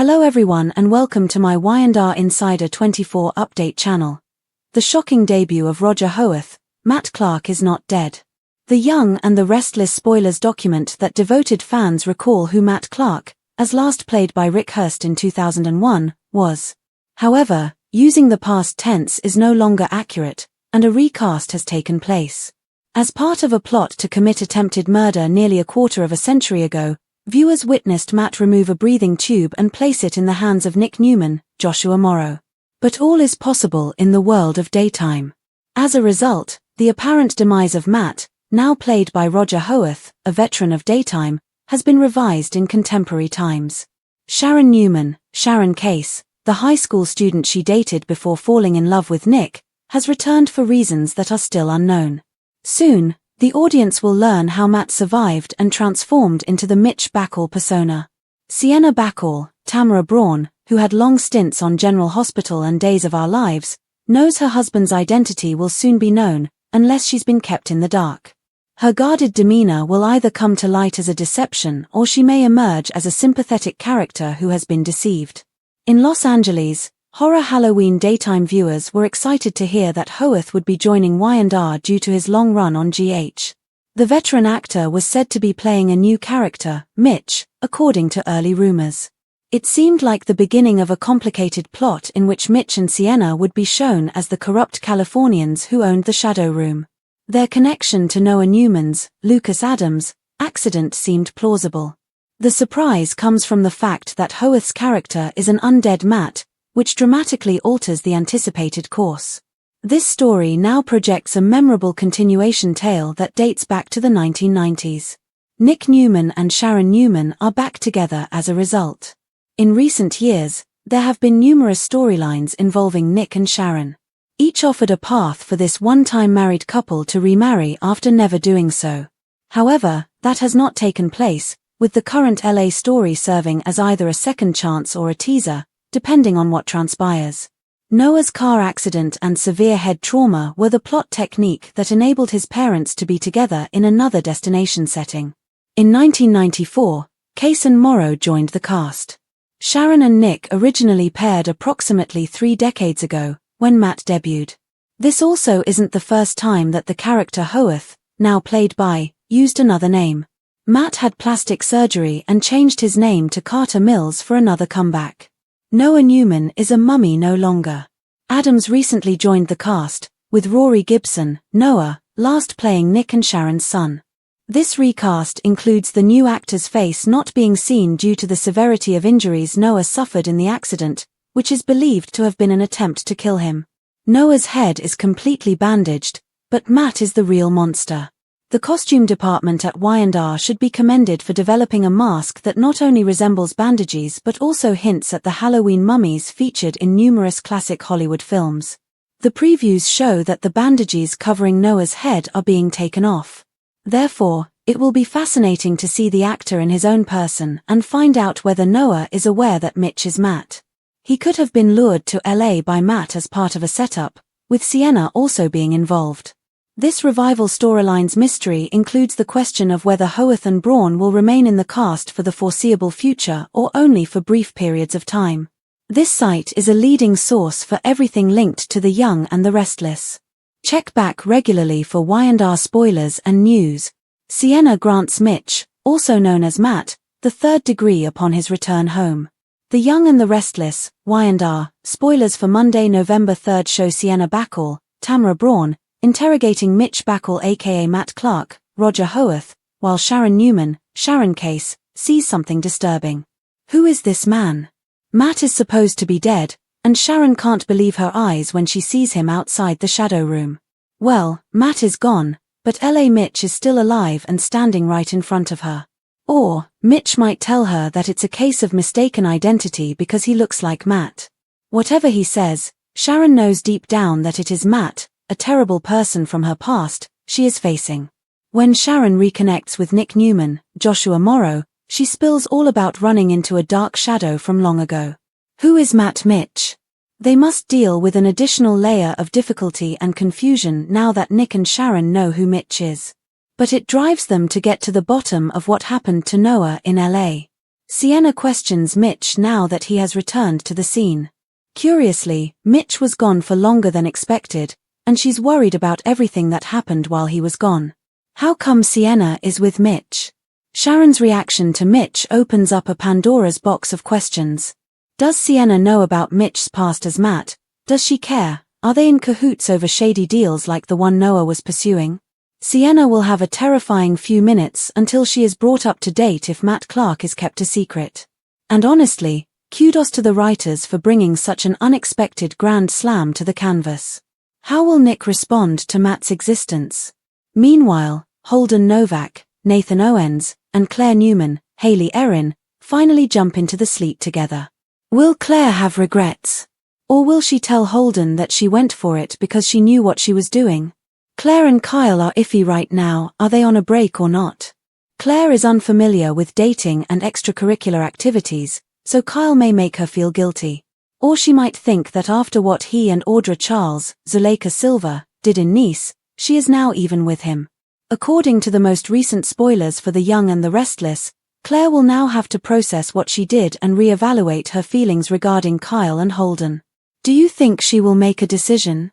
Hello everyone and welcome to my Y&R Insider 24 update channel. The shocking debut of Roger Howarth, Matt Clark is not dead. The Young and the Restless spoilers document that devoted fans recall who Matt Clark, as last played by Rick Hurst in 2001, was. However, using the past tense is no longer accurate, and a recast has taken place. As part of a plot to commit attempted murder nearly a quarter of a century ago, viewers witnessed Matt remove a breathing tube and place it in the hands of Nick Newman, Joshua Morrow. But all is possible in the world of daytime. As a result, the apparent demise of Matt, now played by Roger Howarth, a veteran of daytime, has been revised in contemporary times. Sharon Newman, Sharon Case, the high school student she dated before falling in love with Nick, has returned for reasons that are still unknown. Soon, the audience will learn how Matt survived and transformed into the Mitch Bacall persona. Sienna Bacall, Tamara Braun, who had long stints on General Hospital and Days of Our Lives, knows her husband's identity will soon be known, unless she's been kept in the dark. Her guarded demeanor will either come to light as a deception or she may emerge as a sympathetic character who has been deceived. In Los Angeles, horror Halloween daytime viewers were excited to hear that Howarth would be joining Y&R due to his long run on GH. The veteran actor was said to be playing a new character, Mitch, according to early rumors. It seemed like the beginning of a complicated plot in which Mitch and Sienna would be shown as the corrupt Californians who owned the Shadow Room. Their connection to Noah Newman's, Lucas Adams, accident seemed plausible. The surprise comes from the fact that Howarth's character is an undead Matt, which dramatically alters the anticipated course. This story now projects a memorable continuation tale that dates back to the 1990s. Nick Newman and Sharon Newman are back together as a result. In recent years, there have been numerous storylines involving Nick and Sharon. Each offered a path for this one-time married couple to remarry after never doing so. However, that has not taken place, with the current LA story serving as either a second chance or a teaser, depending on what transpires. Noah's car accident and severe head trauma were the plot technique that enabled his parents to be together in another destination setting. In 1994, Case and Morrow joined the cast. Sharon and Nick originally paired approximately 3 decades ago, when Matt debuted. This also isn't the first time that the character Howarth, now played by, used another name. Matt had plastic surgery and changed his name to Carter Mills for another comeback. Noah Newman is a mummy no longer. Adams recently joined the cast, with Rory Gibson, Noah, last playing Nick and Sharon's son. This recast includes the new actor's face not being seen due to the severity of injuries Noah suffered in the accident, which is believed to have been an attempt to kill him. Noah's head is completely bandaged, but Matt is the real monster. The costume department at Y&R should be commended for developing a mask that not only resembles bandages but also hints at the Halloween mummies featured in numerous classic Hollywood films. The previews show that the bandages covering Noah's head are being taken off. Therefore, it will be fascinating to see the actor in his own person and find out whether Noah is aware that Mitch is Matt. He could have been lured to LA by Matt as part of a setup, with Sienna also being involved. This revival storyline's mystery includes the question of whether Howarth and Braun will remain in the cast for the foreseeable future or only for brief periods of time. This site is a leading source for everything linked to the Young and the Restless. Check back regularly for Y&R spoilers and news. Sienna grants Mitch, also known as Matt, the 3rd degree upon his return home. The Young and the Restless, Y&R, spoilers for Monday, November 3rd show Sienna Bacall, Tamara Braun, interrogating Mitch Bacall aka Matt Clark, Roger Howarth, while Sharon Newman, Sharon Case, sees something disturbing. Who is this man? Matt is supposed to be dead, and Sharon can't believe her eyes when she sees him outside the Shadow Room. Well, Matt is gone, but LA Mitch is still alive and standing right in front of her. Or, Mitch might tell her that it's a case of mistaken identity because he looks like Matt. Whatever he says, Sharon knows deep down that it is Matt, a terrible person from her past, she is facing. When Sharon reconnects with Nick Newman, Joshua Morrow, she spills all about running into a dark shadow from long ago. Who is Matt Mitch? They must deal with an additional layer of difficulty and confusion now that Nick and Sharon know who Mitch is. But it drives them to get to the bottom of what happened to Noah in LA. Sienna questions Mitch now that he has returned to the scene. Curiously, Mitch was gone for longer than expected, and she's worried about everything that happened while he was gone. How come Sienna is with Mitch? Sharon's reaction to Mitch opens up a Pandora's box of questions. Does Sienna know about Mitch's past as Matt? Does she care? Are they in cahoots over shady deals like the one Noah was pursuing? Sienna will have a terrifying few minutes until she is brought up to date if Matt Clark is kept a secret. And honestly, kudos to the writers for bringing such an unexpected grand slam to the canvas. How will Nick respond to Matt's existence? Meanwhile, Holden Novak, Nathan Owens, and Claire Newman, Haley Erin, finally jump into the sleet together. Will Claire have regrets? Or will she tell Holden that she went for it because she knew what she was doing? Claire and Kyle are iffy right now. Are they on a break or not? Claire is unfamiliar with dating and extracurricular activities, so Kyle may make her feel guilty. Or she might think that after what he and Audra Charles, Zuleika Silva, did in Nice, she is now even with him. According to the most recent spoilers for The Young and the Restless, Claire will now have to process what she did and re-evaluate her feelings regarding Kyle and Holden. Do you think she will make a decision?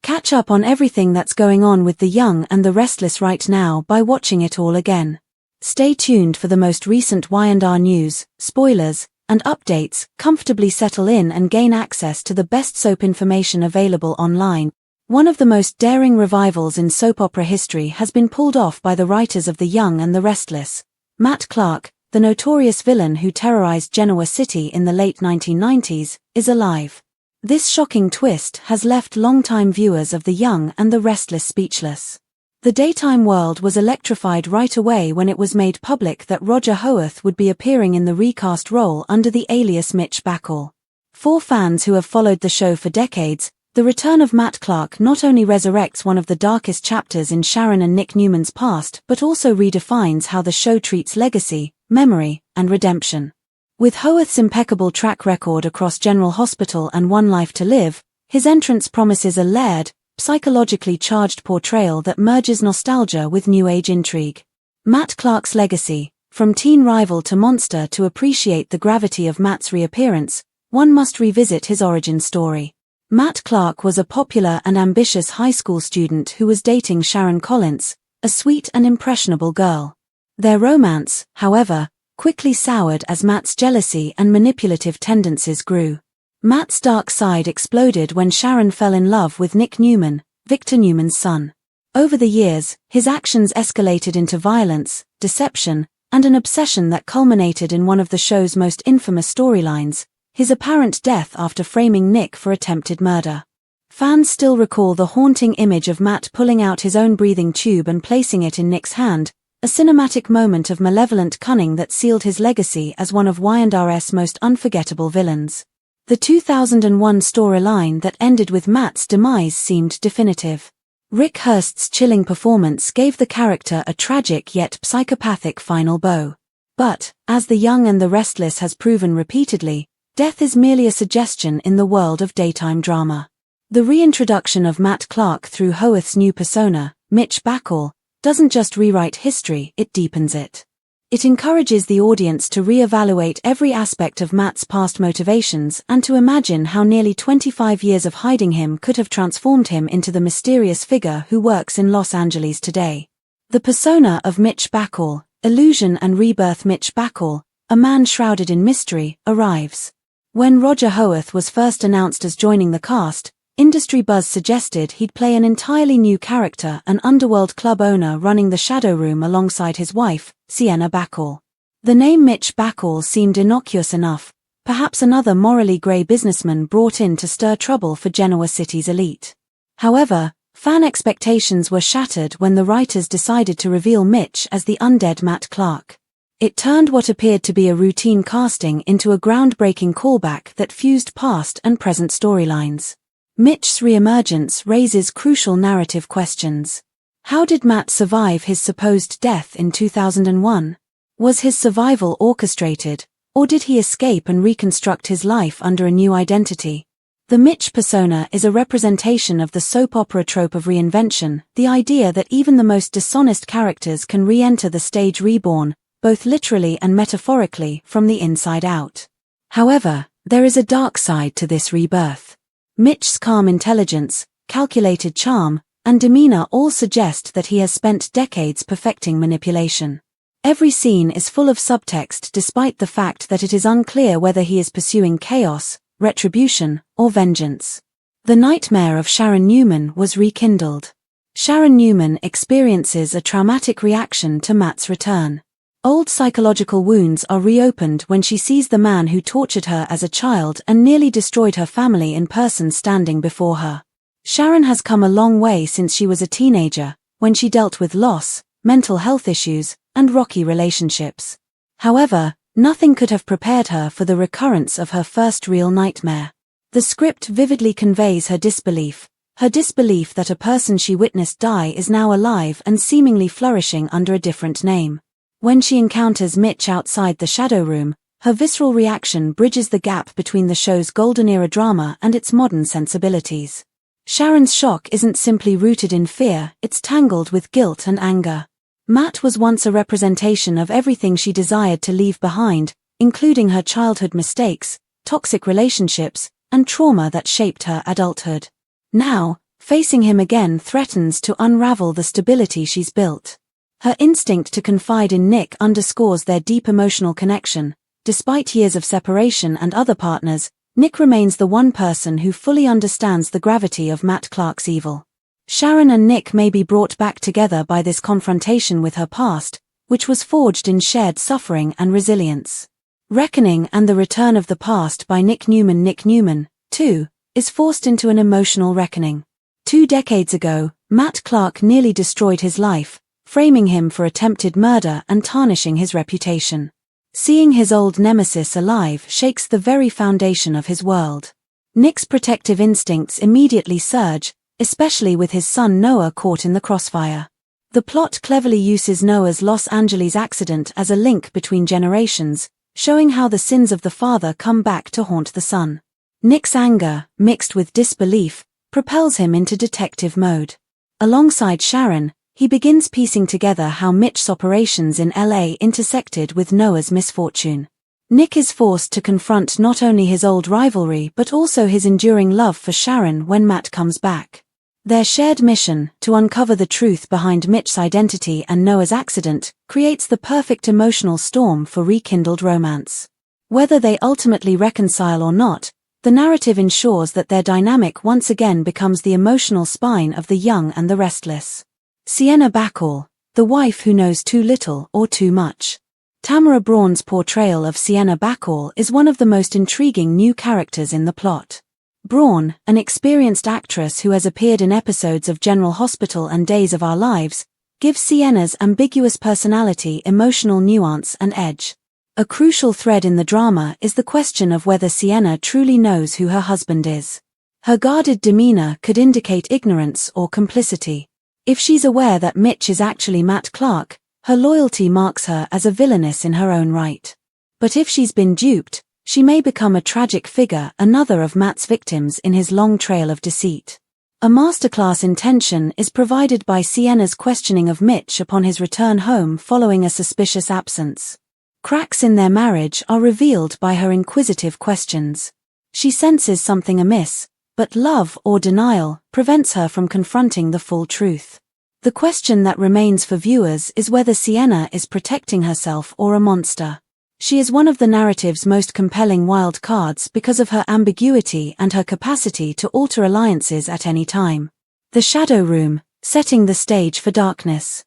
Catch up on everything that's going on with The Young and the Restless right now by watching it all again. Stay tuned for the most recent Y&R news, spoilers, and updates. Comfortably settle in and gain access to the best soap information available online. One of the most daring revivals in soap opera history has been pulled off by the writers of The Young and the Restless. Matt Clark, the notorious villain who terrorized Genoa City in the late 1990s, is alive. This shocking twist has left longtime viewers of The Young and the Restless speechless. The daytime world was electrified right away when it was made public that Roger Howarth would be appearing in the recast role under the alias Mitch Bacall. For fans who have followed the show for decades, the return of Matt Clark not only resurrects one of the darkest chapters in Sharon and Nick Newman's past but also redefines how the show treats legacy, memory, and redemption. With Howarth's impeccable track record across General Hospital and One Life to Live, his entrance promises a layered, psychologically charged portrayal that merges nostalgia with new age intrigue. Matt Clark's legacy, from teen rival to monster. To appreciate the gravity of Matt's reappearance, one must revisit his origin story. Matt Clark was a popular and ambitious high school student who was dating Sharon Collins, a sweet and impressionable girl. Their romance, however, quickly soured as Matt's jealousy and manipulative tendencies grew. Matt's dark side exploded when Sharon fell in love with Nick Newman, Victor Newman's son. Over the years, his actions escalated into violence, deception, and an obsession that culminated in one of the show's most infamous storylines, his apparent death after framing Nick for attempted murder. Fans still recall the haunting image of Matt pulling out his own breathing tube and placing it in Nick's hand, a cinematic moment of malevolent cunning that sealed his legacy as one of Y&R's most unforgettable villains. The 2001 storyline that ended with Matt's demise seemed definitive. Rick Hurst's chilling performance gave the character a tragic yet psychopathic final bow. But, as The Young and the Restless has proven repeatedly, death is merely a suggestion in the world of daytime drama. The reintroduction of Matt Clark through Howarth's new persona, Mitch Bacall, doesn't just rewrite history, it deepens it. It encourages the audience to re-evaluate every aspect of Matt's past motivations and to imagine how nearly 25 years of hiding him could have transformed him into the mysterious figure who works in Los Angeles today. The persona of Mitch Bacall, Illusion and Rebirth. Mitch Bacall, a man shrouded in mystery, arrives. When Roger Howarth was first announced as joining the cast, industry buzz suggested he'd play an entirely new character, an underworld club owner running the Shadow Room alongside his wife, Sienna Bacall. The name Mitch Bacall seemed innocuous enough, perhaps another morally grey businessman brought in to stir trouble for Genoa City's elite. However, fan expectations were shattered when the writers decided to reveal Mitch as the undead Matt Clark. It turned what appeared to be a routine casting into a groundbreaking callback that fused past and present storylines. Mitch's re-emergence raises crucial narrative questions. How did Matt survive his supposed death in 2001? Was his survival orchestrated, or did he escape and reconstruct his life under a new identity? The Mitch persona is a representation of the soap opera trope of reinvention, the idea that even the most dishonest characters can re-enter the stage reborn, both literally and metaphorically, from the inside out. However, there is a dark side to this rebirth. Mitch's calm intelligence, calculated charm, and demeanor all suggest that he has spent decades perfecting manipulation. Every scene is full of subtext despite the fact that it is unclear whether he is pursuing chaos, retribution, or vengeance. The nightmare of Sharon Newman was rekindled. Sharon Newman experiences a traumatic reaction to Matt's return. Old psychological wounds are reopened when she sees the man who tortured her as a child and nearly destroyed her family in person standing before her. Sharon has come a long way since she was a teenager, when she dealt with loss, mental health issues, and rocky relationships. However, nothing could have prepared her for the recurrence of her first real nightmare. The script vividly conveys her disbelief that a person she witnessed die is now alive and seemingly flourishing under a different name. When she encounters Mitch outside the shadow room, her visceral reaction bridges the gap between the show's golden era drama and its modern sensibilities. Sharon's shock isn't simply rooted in fear, it's tangled with guilt and anger. Matt was once a representation of everything she desired to leave behind, including her childhood mistakes, toxic relationships, and trauma that shaped her adulthood. Now, facing him again threatens to unravel the stability she's built. Her instinct to confide in Nick underscores their deep emotional connection. Despite years of separation and other partners, Nick remains the one person who fully understands the gravity of Matt Clark's evil. Sharon and Nick may be brought back together by this confrontation with her past, which was forged in shared suffering and resilience. Reckoning and the Return of the Past by Nick Newman, too, is forced into an emotional reckoning. 2 decades ago, Matt Clark nearly destroyed his life, framing him for attempted murder and tarnishing his reputation. Seeing his old nemesis alive shakes the very foundation of his world. Nick's protective instincts immediately surge, especially with his son Noah caught in the crossfire. The plot cleverly uses Noah's Los Angeles accident as a link between generations, showing how the sins of the father come back to haunt the son. Nick's anger, mixed with disbelief, propels him into detective mode. Alongside Sharon, he begins piecing together how Mitch's operations in LA intersected with Noah's misfortune. Nick is forced to confront not only his old rivalry but also his enduring love for Sharon when Matt comes back. Their shared mission, to uncover the truth behind Mitch's identity and Noah's accident, creates the perfect emotional storm for rekindled romance. Whether they ultimately reconcile or not, the narrative ensures that their dynamic once again becomes the emotional spine of the young and the restless. Sienna Bacall, the wife who knows too little or too much. Tamara Braun's portrayal of Sienna Bacall is one of the most intriguing new characters in the plot. Braun, an experienced actress who has appeared in episodes of General Hospital and Days of Our Lives, gives Sienna's ambiguous personality emotional nuance and edge. A crucial thread in the drama is the question of whether Sienna truly knows who her husband is. Her guarded demeanor could indicate ignorance or complicity. If she's aware that Mitch is actually Matt Clark, her loyalty marks her as a villainess in her own right. But if she's been duped, she may become a tragic figure, another of Matt's victims in his long trail of deceit. A masterclass in tension is provided by Sienna's questioning of Mitch upon his return home following a suspicious absence. Cracks in their marriage are revealed by her inquisitive questions. She senses something amiss, but love or denial prevents her from confronting the full truth. The question that remains for viewers is whether Sienna is protecting herself or a monster. She is one of the narrative's most compelling wild cards because of her ambiguity and her capacity to alter alliances at any time. The Shadow Room, setting the stage for darkness.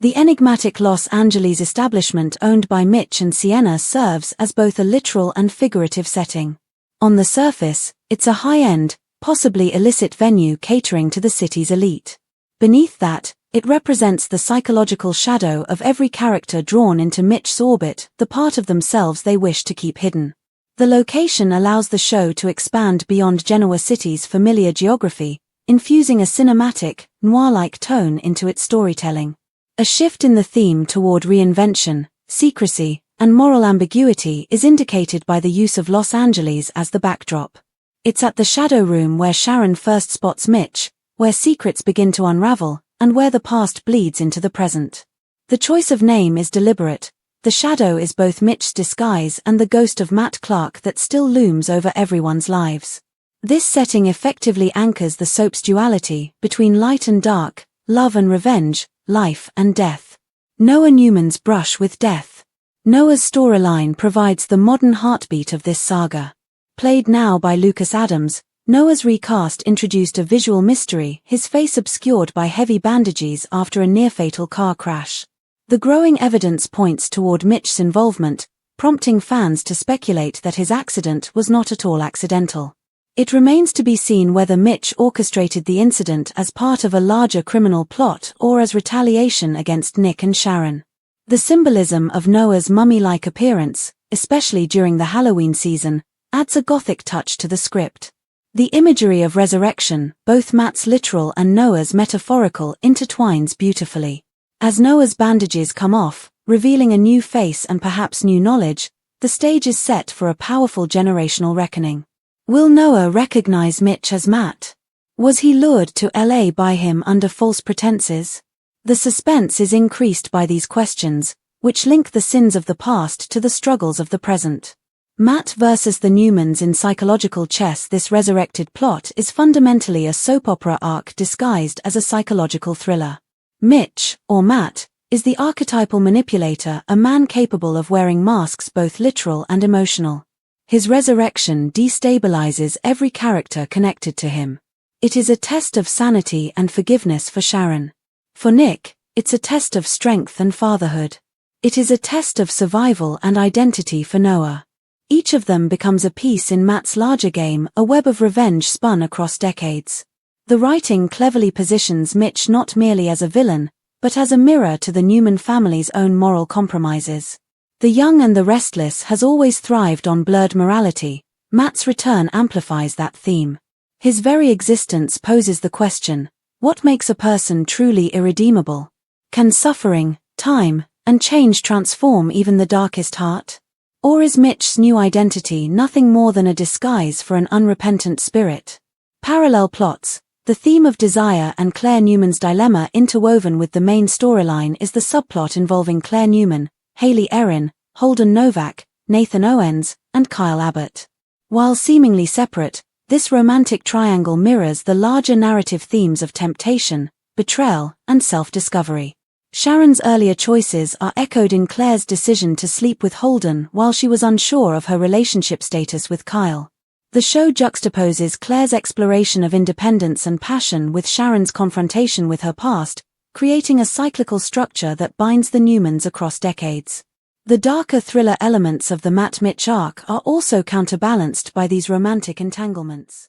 The enigmatic Los Angeles establishment owned by Mitch and Sienna serves as both a literal and figurative setting. On the surface, it's a high-end, possibly illicit venue catering to the city's elite. Beneath that, it represents the psychological shadow of every character drawn into Mitch's orbit, the part of themselves they wish to keep hidden. The location allows the show to expand beyond Genoa City's familiar geography, infusing a cinematic, noir-like tone into its storytelling. A shift in the theme toward reinvention, secrecy, and moral ambiguity is indicated by the use of Los Angeles as the backdrop. It's at the Shadow Room where Sharon first spots Mitch, where secrets begin to unravel, and where the past bleeds into the present. The choice of name is deliberate, The shadow is both Mitch's disguise and the ghost of Matt Clark that still looms over everyone's lives. This setting effectively anchors the soap's duality between light and dark, love and revenge, life and death. Noah Newman's brush with death. Noah's storyline provides the modern heartbeat of this saga. Played now by Lucas Adams, Noah's recast introduced a visual mystery, his face obscured by heavy bandages after a near-fatal car crash. The growing evidence points toward Mitch's involvement, prompting fans to speculate that his accident was not at all accidental. It remains to be seen whether Mitch orchestrated the incident as part of a larger criminal plot or as retaliation against Nick and Sharon. The symbolism of Noah's mummy-like appearance, especially during the Halloween season, adds a gothic touch to the script. The imagery of resurrection, both Matt's literal and Noah's metaphorical, intertwines beautifully. As Noah's bandages come off, revealing a new face and perhaps new knowledge, the stage is set for a powerful generational reckoning. Will Noah recognize Mitch as Matt? Was he lured to LA by him under false pretenses? The suspense is increased by these questions, which link the sins of the past to the struggles of the present. Matt versus the Newmans in psychological chess. This resurrected plot is fundamentally a soap opera arc disguised as a psychological thriller. Mitch, or Matt, is the archetypal manipulator, a man capable of wearing masks both literal and emotional. His resurrection destabilizes every character connected to him. It is a test of sanity and forgiveness for Sharon. For Nick, it's a test of strength and fatherhood. It is a test of survival and identity for Noah. Each of them becomes a piece in Matt's larger game, a web of revenge spun across decades. The writing cleverly positions Mitch not merely as a villain, but as a mirror to the Newman family's own moral compromises. The Young and the Restless has always thrived on blurred morality. Matt's return amplifies that theme. His very existence poses the question, what makes a person truly irredeemable? Can suffering, time, and change transform even the darkest heart? Or is Mitch's new identity nothing more than a disguise for an unrepentant spirit? Parallel plots. The theme of desire and Claire Newman's dilemma interwoven with the main storyline is the subplot involving Claire Newman, Haley Erin, Holden Novak, Nathan Owens, and Kyle Abbott. While seemingly separate, this romantic triangle mirrors the larger narrative themes of temptation, betrayal, and self-discovery. Sharon's earlier choices are echoed in Claire's decision to sleep with Holden while she was unsure of her relationship status with Kyle. The show juxtaposes Claire's exploration of independence and passion with Sharon's confrontation with her past, creating a cyclical structure that binds the Newmans across decades. The darker thriller elements of the Matt Mitch arc are also counterbalanced by these romantic entanglements.